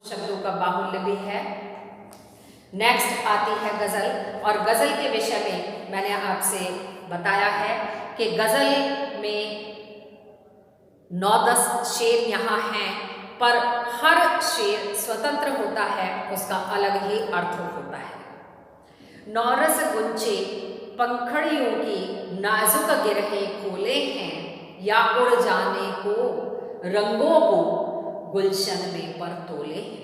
शब्दों का बाहुल्य भी है। नेक्स्ट आती है गज़ल, और गज़ल के विषय में मैंने आपसे बताया है कि गज़ल में 9-10 शेर यहाँ हैं, पर हर शेर स्वतंत्र होता है, उसका अलग ही अर्थ होता है। नौरस गुंचे पंखड़ियों की नाजुक गिरहे खोले हैं, या उड़ जाने को रंगों को गुलशन में पर तोले हैं।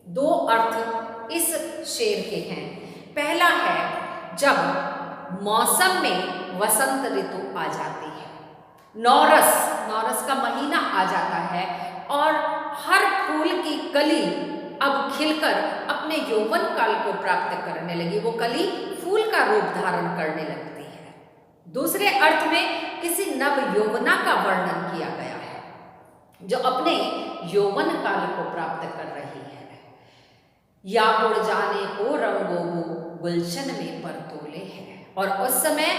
दो अर्थ इस शेर के हैं। पहला है, जब मौसम में वसंत ऋतु आ जाती है, नौरस का महीना आ जाता है और हर फूल की कली अब खिलकर अपने यौवन काल को प्राप्त करने लगी, वो कली फूल का रूप धारण करने लगती है। दूसरे अर्थ में किसी नव यौवना का वर्णन किया गया है जो अपने यौवन काल को प्राप्त कर रही है। या उड़ जाने को रंगों गुलशन में पर तोले हैं, और उस समय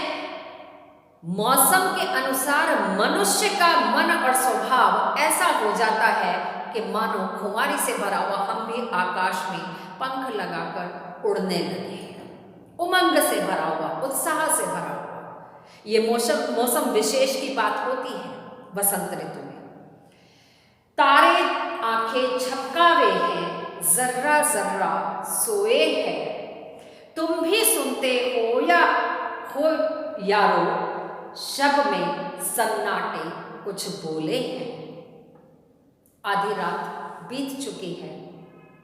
मौसम के अनुसार मनुष्य का मन और स्वभाव ऐसा हो जाता है कि मानो खुमारी से भरा हुआ हम भी आकाश में पंख लगाकर उड़ने लगे, उमंग से भरा हुआ, उत्साह से भरा हुआ। ये मौसम विशेष की बात होती है वसंत ऋतु में। तारे आंखें झपकावे हैं, जर्रा जर्रा सोए हैं, तुम भी सुनते हो या हो यारो, शब में सन्नाटे कुछ बोले हैं। आधी रात बीत चुकी है,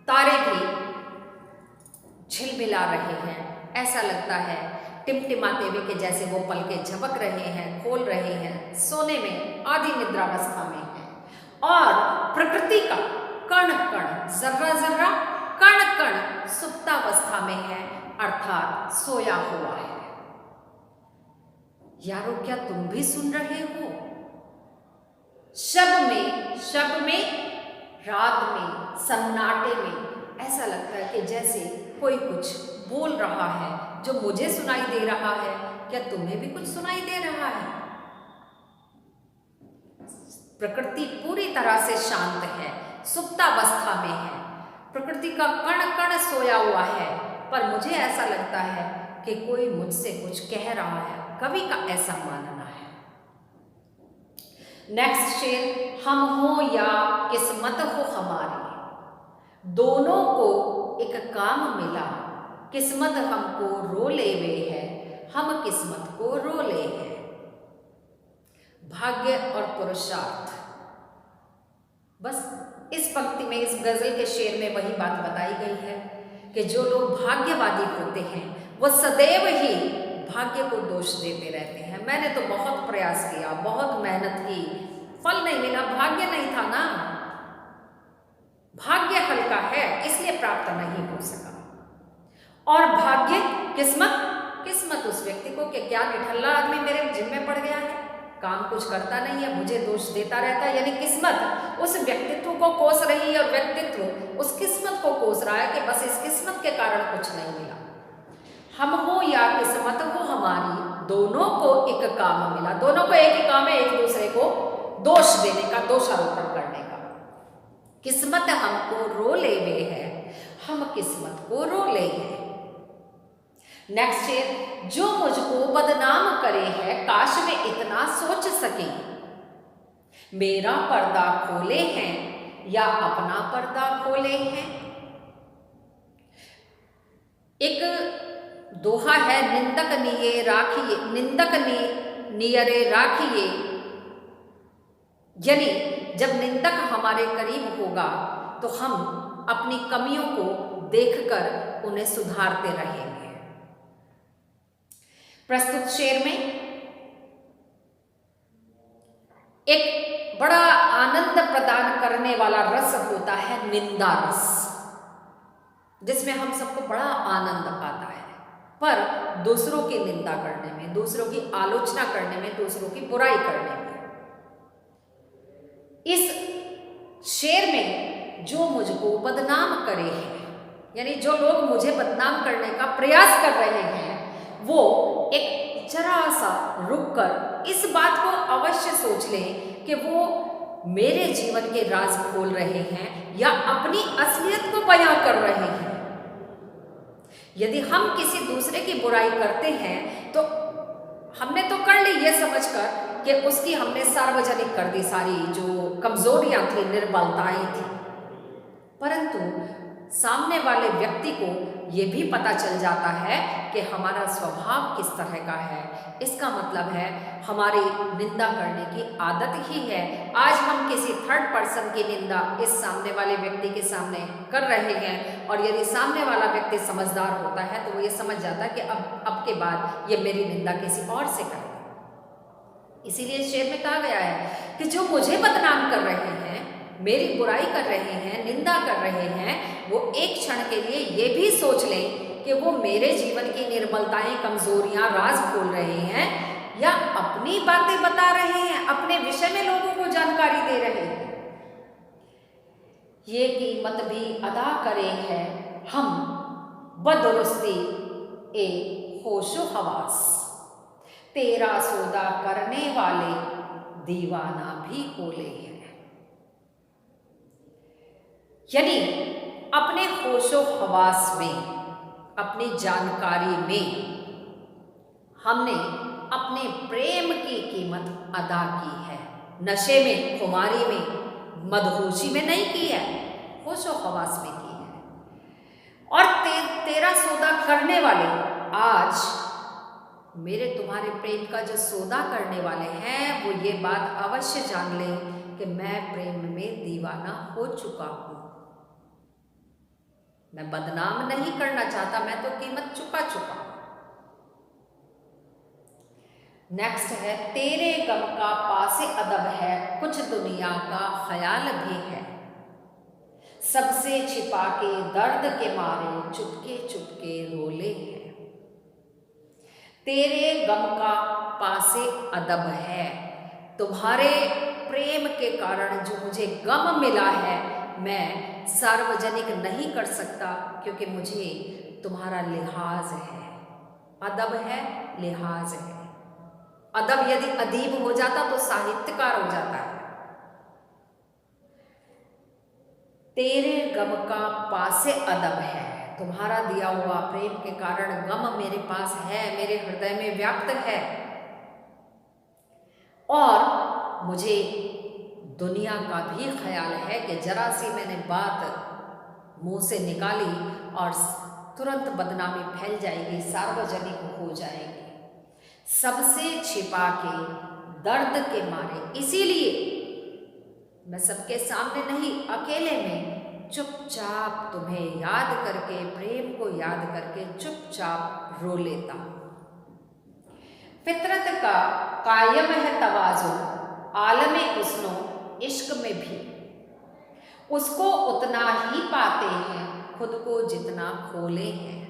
तारे भी झिलमिला रहे हैं, ऐसा लगता है टिमटिमाते हुए के जैसे वो पलके झपक रहे हैं, खोल रहे हैं, सोने में आधी निद्रावस्था में है। और प्रकृति का कण कण, जर्रा जर्रा, कण कण सुप्तावस्था में है, अर्थात सोया हुआ है। यारो, क्या तुम भी सुन रहे हो? शब में, रात में, सन्नाटे में ऐसा लगता है कि जैसे कोई कुछ बोल रहा है जो मुझे सुनाई दे रहा है। क्या तुम्हें भी कुछ सुनाई दे रहा है? प्रकृति पूरी तरह से शांत है, सुप्तावस्था में है, प्रकृति का कण कण सोया हुआ है, पर मुझे ऐसा लगता है कि कोई मुझसे कुछ कह रहा है। कवि का ऐसा मानना है। नेक्स्ट शेर, हम हो या किस्मत हो हमारी, दोनों को एक काम मिला, किस्मत हमको रो ले वे है, हम किस्मत को रो ले हैं। भाग्य और पुरुषार्थ, बस इस पंक्ति में, इस गजल के शेर में वही बात बताई गई है कि जो लोग भाग्यवादी होते हैं वो सदैव ही भाग्य को दोष देते रहते हैं। मैंने तो बहुत प्रयास किया, बहुत मेहनत की, फल नहीं मिला, भाग्य नहीं था ना, भाग्य हल्का है इसलिए प्राप्त नहीं हो सका। और भाग्य, किस्मत उस व्यक्ति को कि क्या निठल्ला आदमी मेरे जिम्मे पड़ गया है, काम कुछ करता नहीं है, मुझे दोष देता रहता है। यानी किस्मत उस व्यक्तित्व को कोस रही है और व्यक्तित्व उस किस्मत को कोस रहा है कि बस इस किस्मत के कारण कुछ नहीं मिला। हम हो या किस्मत हो हमारी, दोनों को एक काम मिला। दोनों को एक ही काम है, एक दूसरे को दोष देने का, दोषारोपण करने का। किस्मत हमको रो ले वे है, हम किस्मत को रो ले हैं। नेक्स्ट शेर, जो मुझको बदनाम करे है, काश वे इतना सोच सके, मेरा पर्दा खोले हैं या अपना पर्दा खोले हैं। एक दोहा है, निंदक निये राखिए, निंदक नियरे राखिए, यानी जब निंदक हमारे करीब होगा तो हम अपनी कमियों को देखकर उन्हें सुधारते रहेंगे। प्रस्तुत शेर में एक बड़ा आनंद प्रदान करने वाला रस होता है, निंदा रस, जिसमें हम सबको बड़ा आनंद आता है, पर दूसरों की निंदा करने में, दूसरों की आलोचना करने में, दूसरों की बुराई करने में। इस शेर में जो मुझको बदनाम करे हैं, यानी जो लोग मुझे बदनाम करने का प्रयास कर रहे हैं, वो एक जरा सा रुक कर इस बात को अवश्य सोच लें कि वो मेरे जीवन के राज खोल रहे हैं या अपनी असलियत को बयां कर रहे हैं। यदि हम किसी दूसरे की बुराई करते हैं तो हमने तो कर ली ये समझकर कि उसकी हमने सार्वजनिक कर दी सारी जो कमजोरियां थी, निर्बलताएं थी, परंतु सामने वाले व्यक्ति को ये भी पता चल जाता है कि हमारा स्वभाव किस तरह का है। इसका मतलब है हमारी निंदा करने की आदत ही है। आज हम किसी थर्ड पर्सन की निंदा इस सामने वाले व्यक्ति के सामने कर रहे हैं, और यदि सामने वाला व्यक्ति समझदार होता है तो वो ये समझ जाता है कि अब के बाद ये मेरी निंदा किसी और से करेगा। इसीलिए शेर में कहा गया है कि जो मुझे बदनाम कर रहे हैं, मेरी बुराई कर रहे हैं, निंदा कर रहे हैं, वो एक क्षण के लिए ये भी सोच लें कि वो मेरे जीवन की निर्बलताएं, कमजोरियां, राज खोल रहे हैं या अपनी बातें बता रहे हैं, अपने विषय में लोगों को जानकारी दे रहे हैं। ये कीमत भी अदा करे है हम बदरुस्ती ए होशो हवास, तेरा सौदा करने वाले दीवाना भी होले हैं। यानी अपने होशो हवास में, अपनी जानकारी में हमने अपने प्रेम की कीमत अदा की है। नशे में, खुमारी में, मदहोशी में नहीं की है, होशो हवास में की है। और तेरा सौदा करने वाले, आज मेरे तुम्हारे प्रेम का जो सौदा करने वाले हैं वो ये बात अवश्य जान लें कि मैं प्रेम में दीवाना हो चुका हूं। मैं बदनाम नहीं करना चाहता, मैं तो कीमत चुका चुका। नेक्स्ट है, तेरे गम का पासे अदब है, कुछ दुनिया का ख्याल भी है, सबसे छिपा के दर्द के मारे चुपके चुपके रोले हैं। तेरे गम का पासे अदब है, तुम्हारे प्रेम के कारण जो मुझे गम मिला है मैं सार्वजनिक नहीं कर सकता, क्योंकि मुझे तुम्हारा लिहाज है। अदब है, लिहाज है। अदब यदि अदीब हो जाता तो साहित्यकार हो जाता है। तेरे गम का पासे अदब है, तुम्हारा दिया हुआ प्रेम के कारण गम मेरे पास है, मेरे हृदय में व्याप्त है, और मुझे दुनिया का भी ख्याल है कि जरा सी मैंने बात मुंह से निकाली और तुरंत बदनामी फैल जाएगी, सार्वजनिक हो जाएगी। सबसे छिपा के दर्द के मारे, इसीलिए मैं सबके सामने नहीं, अकेले में चुपचाप तुम्हें याद करके, प्रेम को याद करके चुपचाप रो लेता हूं। फितरत का कायम है तवाज़ुन, आलमे हुस्नो इश्क में भी, उसको उतना ही पाते हैं खुद को जितना खोले हैं।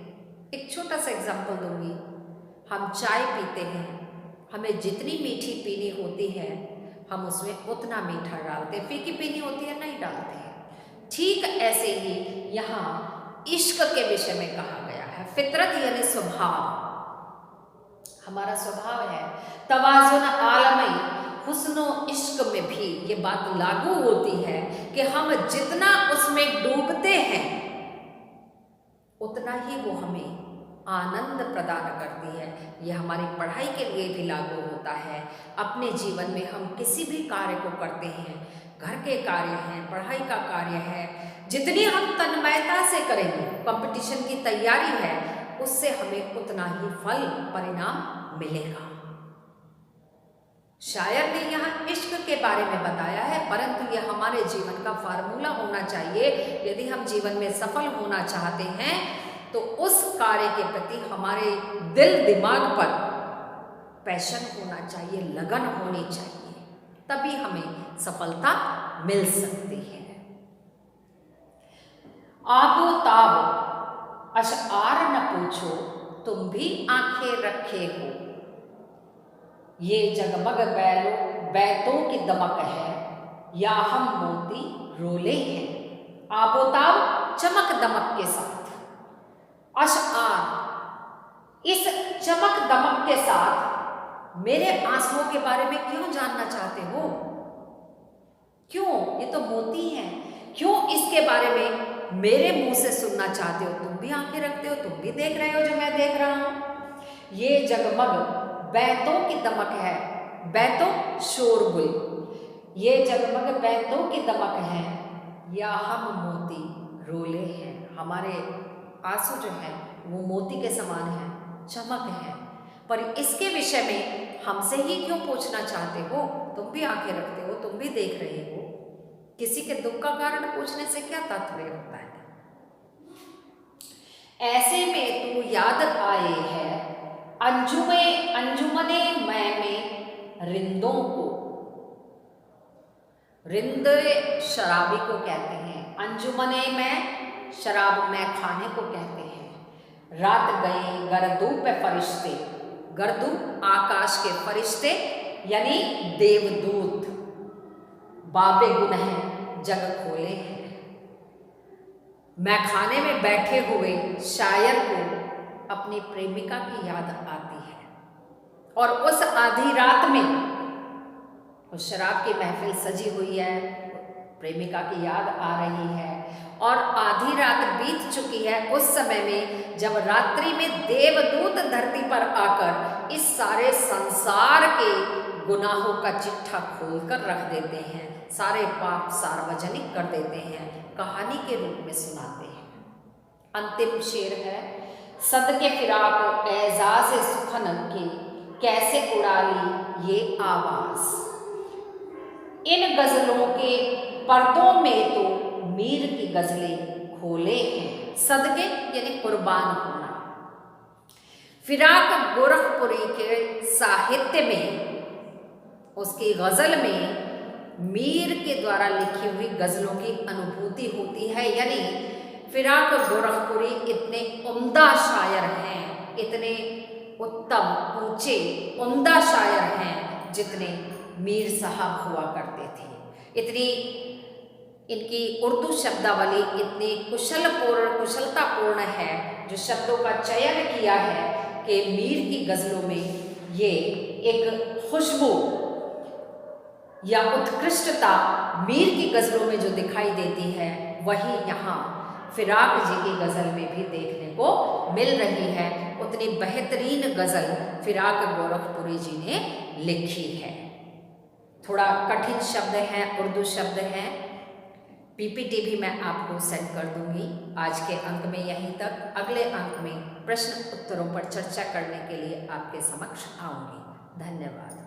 एक छोटा सा एग्जाम्पल दूंगी। हम चाय पीते हैं, हमें जितनी मीठी पीनी होती है हम उसमें उतना मीठा डालते हैं, फीकी पीनी होती है नहीं डालते हैं। ठीक ऐसे ही यहाँ इश्क के विषय में कहा गया है। फितरत यानी स्वभाव, हमारा स्वभाव है तवाज़ुन आलमी हुस्नो इश्क में भी ये बात लागू होती है कि हम जितना उसमें डूबते हैं उतना ही वो हमें आनंद प्रदान करती है। ये हमारी पढ़ाई के लिए भी लागू होता है। अपने जीवन में हम किसी भी कार्य को करते हैं, घर के कार्य हैं, पढ़ाई का कार्य है, जितनी हम तन्मयता से करेंगे, कंपटीशन की तैयारी है, उससे हमें उतना ही फल परिणाम मिलेगा। शायर ने यहाँ इश्क के बारे में बताया है, परंतु यह हमारे जीवन का फार्मूला होना चाहिए। यदि हम जीवन में सफल होना चाहते हैं तो उस कार्य के प्रति हमारे दिल दिमाग पर पैशन होना चाहिए, लगन होनी चाहिए, तभी हमें सफलता मिल सकती है। आबो ताब अशआर न पूछो, तुम भी आंखें रखे हो, ये जगमग बैतों की दमक है, या हम मोती रोले हैं। आबोताब चमक दमक के साथ, अशआर इस चमक दमक के साथ मेरे आंसुओं के बारे में क्यों जानना चाहते हो? क्यों? ये तो मोती है। क्यों इसके बारे में मेरे मुंह से सुनना चाहते हो? तुम भी आंखें रखते हो, तुम भी देख रहे हो जो मैं देख रहा हूं। ये जगमग बैंतों की दमक है, बैंतों शोरगुल। ये जगमग बैंतों की दमक है, या हम मोती रोले हैं। हमारे आंसू जो है वो मोती के समान है, चमक है। पर इसके विषय में हमसे ही क्यों पूछना चाहते हो? तुम भी आंखें रखते हो, तुम भी देख रहे हो। किसी के दुख का कारण पूछने से क्या तात्पर्य होता है? ऐसे में तू याद आए है अंजुमने मैं में रिंदों को। रिंद शराबी को कहते हैं, अंजुमने में शराब में खाने को कहते हैं। रात गए गर्दू पे फरिश्ते, गर्दू आकाश के फरिश्ते यानी देवदूत, बाबे गुनह जग खोले हैं। मैं खाने में बैठे हुए शायर को अपनी प्रेमिका की याद आती है, और उस आधी रात में उस शराब की महफिल सजी हुई है, प्रेमिका की याद आ रही है, और आधी रात बीत चुकी है। उस समय में जब रात्रि में देवदूत धरती पर आकर इस सारे संसार के गुनाहों का चिट्ठा खोलकर रख देते हैं, सारे पाप सार्वजनिक कर देते हैं, कहानी के रूप में सुनाते हैं। अंतिम शेर है, सदके फिराक एजाज़ सुखन की कैसे उड़ा ली ये आवाज़। इन गज़लों के पर्दों में तो मीर की गज़लें खोले हैं। सदके यानी कुर्बान होना। फिराक गोरखपुरी के साहित्य में, उसकी गज़ल में मीर के द्वारा लिखी हुई गज़लों की अनुभूति होती है। यानी फिराक गोरखपुरी इतने उम्दा शायर हैं, इतने उत्तम ऊंचे उम्दा शायर हैं जितने मीर साहब हुआ करते थे। इतनी इनकी उर्दू शब्दावली इतनी कुशलतापूर्ण है, जो शब्दों का चयन किया है कि मीर की गज़लों में ये एक खुशबू या उत्कृष्टता मीर की गज़लों में जो दिखाई देती है, वही यहाँ फिराक जी की गज़ल में भी देखने को मिल रही है। उतनी बेहतरीन गज़ल फिराक गोरखपुरी जी ने लिखी है। थोड़ा कठिन शब्द हैं, उर्दू शब्द हैं, पीपीटी भी मैं आपको सेंड कर दूंगी। आज के अंक में यहीं तक। अगले अंक में प्रश्न उत्तरों पर चर्चा करने के लिए आपके समक्ष आऊँगी। धन्यवाद।